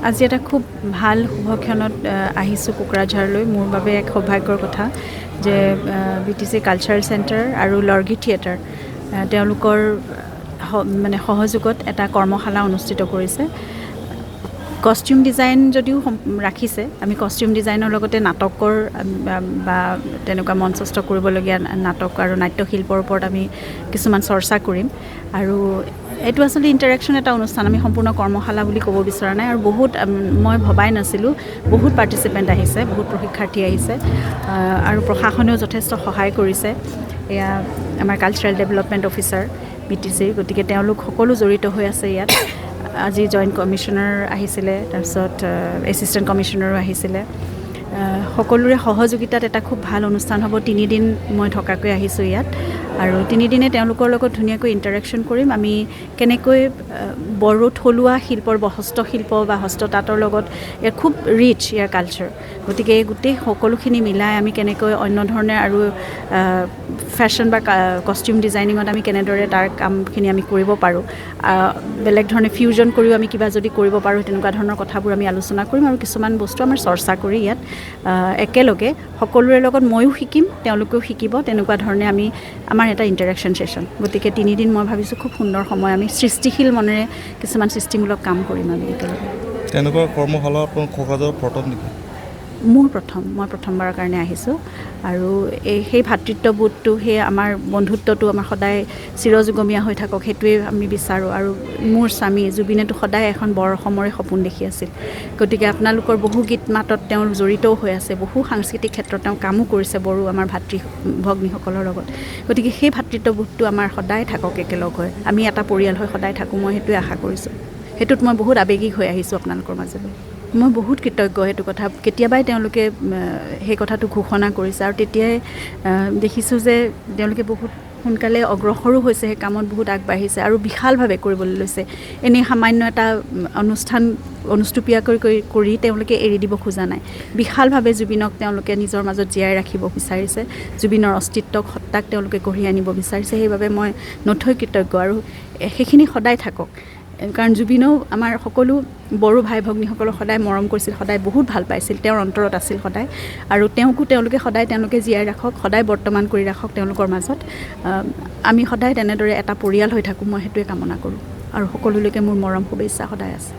আজি এটা খুব ভাল শুভক্ষণত আহিছোঁ কোকৰাঝাৰলৈ। মোৰ বাবে এক সৌভাগ্যৰ কথা যে BTC কালচাৰেল চেণ্টাৰ আৰু লৰ্গী থিয়েটাৰ তেওঁলোকৰ মানে সহযোগত এটা কৰ্মশালা অনুষ্ঠিত কৰিছে। কষ্টিউম ডিজাইন যদিও ৰাখিছে, আমি কষ্টিউম ডিজাইনৰ লগতে নাটকৰ বা তেনেকুৱা মঞ্চস্থ কৰিবলগীয়া নাটক আৰু নাট্যশিল্পৰ ওপৰত আমি কিছুমান চৰ্চা কৰিম। আৰু এইটো আচলতে ইণ্টাৰেকশ্যন এটা অনুষ্ঠান, আমি সম্পূৰ্ণ কৰ্মশালা বুলি ক'ব বিচৰা নাই। আৰু বহুত মই ভবাই নাছিলোঁ, বহুত পাৰ্টিচিপেণ্ট আহিছে, বহুত প্ৰশিক্ষাৰ্থী আহিছে আৰু প্ৰশাসনেও যথেষ্ট সহায় কৰিছে। এয়া আমাৰ কালচাৰেল ডেভেলপমেণ্ট অফিচাৰ BTC, গতিকে তেওঁলোক সকলো জড়িত হৈ আছে ইয়াত। আজি জইণ্ট কমিশ্যনাৰ আহিছিলে, তাৰপিছত এছিষ্টেণ্ট কমিশ্যনাৰো আহিছিলে। সকলোৰে সহযোগিতাত এটা খুব ভাল অনুষ্ঠান হ'ব। 3 দিন মই থকাকৈ আহিছোঁ ইয়াত আৰু 3 দিনে তেওঁলোকৰ লগত ধুনীয়াকৈ ইণ্টাৰেকশ্যন কৰিম। আমি কেনেকৈ বড়ো থলুৱা শিল্পৰ হস্তশিল্প বা হস্ততাঁতৰ লগত খুব ৰিচ ইয়াৰ কালচাৰ, গতিকে এই গোটেই সকলোখিনি মিলাই আমি কেনেকৈ অন্য ধৰণে আৰু ফেশ্বন বা কষ্টিউম ডিজাইনিঙত আমি কেনেদৰে তাৰ কামখিনি আমি কৰিব পাৰোঁ, বেলেগ ধৰণে ফিউজন কৰিও আমি কিবা যদি কৰিব পাৰোঁ, তেনেকুৱা ধৰণৰ কথাবোৰ আমি আলোচনা কৰিম আৰু কিছুমান বস্তু আমাৰ চৰ্চা কৰি ইয়াত একেলগে সকলোৰে লগত ময়ো শিকিম, তেওঁলোকেও শিকিব, তেনেকুৱা ধৰণে আমাৰ এটা ইণ্টাৰেকশ্যন ছেশ্যন। গতিকে 3 দিন মই ভাবিছোঁ খুব সুন্দৰ সময়, আমি সৃষ্টিশীল মনেৰে কিছুমান সৃষ্টিমূলক কাম কৰিম আমি একেলগে। তেনেকুৱা কৰ্মশালা আপোনাৰ কোকৰাঝাৰৰ প্ৰথম নেকি? মই প্ৰথমবাৰৰ কাৰণে আহিছোঁ আৰু সেই ভাতৃত্ববোধটো, সেই আমাৰ বন্ধুত্বটো আমাৰ সদায় চিৰযুগমীয়া হৈ থাকক, সেইটোৱে আমি বিচাৰোঁ। আৰু মোৰ স্বামী জুবিনেতো সদায় এখন বৰ অসমৰে সপোন দেখি আছিল। গতিকে আপোনালোকৰ বহু গীত মাতত তেওঁ জড়িতও হৈ আছে, বহু সাংস্কৃতিক ক্ষেত্ৰত তেওঁ কামো কৰিছে বড়ো আমাৰ ভাতৃ ভগ্নীসকলৰ লগত। গতিকে সেই ভাতৃত্ববোধটো আমাৰ সদায় থাকক একেলগ হৈ, আমি এটা পৰিয়াল হৈ সদায় থাকোঁ, মই সেইটোৱে আশা কৰিছোঁ। সেইটোত মই বহুত আৱেগিক হৈ আহিছোঁ আপোনালোকৰ মাজলৈ। মই বহুত কৃতজ্ঞ সেইটো কথা। কেতিয়াবাই তেওঁলোকে সেই কথাটো ঘোষণা কৰিছে আৰু তেতিয়াই দেখিছোঁ যে তেওঁলোকে বহুত সোনকালে অগ্ৰসৰো হৈছে, সেই কামত বহুত আগবাঢ়িছে আৰু বিশালভাৱে কৰিবলৈ লৈছে। এনেই সামান্য এটা অনুষ্ঠান অনুষ্টুপীয়াকৈ কৰি তেওঁলোকে এৰি দিব খোজা নাই। বিশালভাৱে জুবিনক তেওঁলোকে নিজৰ মাজত জীয়াই ৰাখিব বিচাৰিছে, জুবিনৰ অস্তিত্বক, সত্তাক তেওঁলোকে কঢ়িয়াই আনিব বিচাৰিছে। সেইবাবে মই নথৈ কৃতজ্ঞ আৰু সেইখিনি সদায় থাকক। কাৰণ জুবিনেও আমাৰ সকলো বড়ো ভাই ভগ্নীসকলক সদায় মৰম কৰিছিল, সদায় বহুত ভাল পাইছিল, তেওঁৰ অন্তৰত আছিল সদায়। আৰু তেওঁলোকে জীয়াই ৰাখক, সদায় বৰ্তমান কৰি ৰাখক তেওঁলোকৰ মাজত। আমি সদায় তেনেদৰে এটা পৰিয়াল হৈ থাকোঁ, মই সেইটোৱে কামনা কৰোঁ আৰু সকলোলৈকে মোৰ মৰম শুভেচ্ছা সদায় আছে।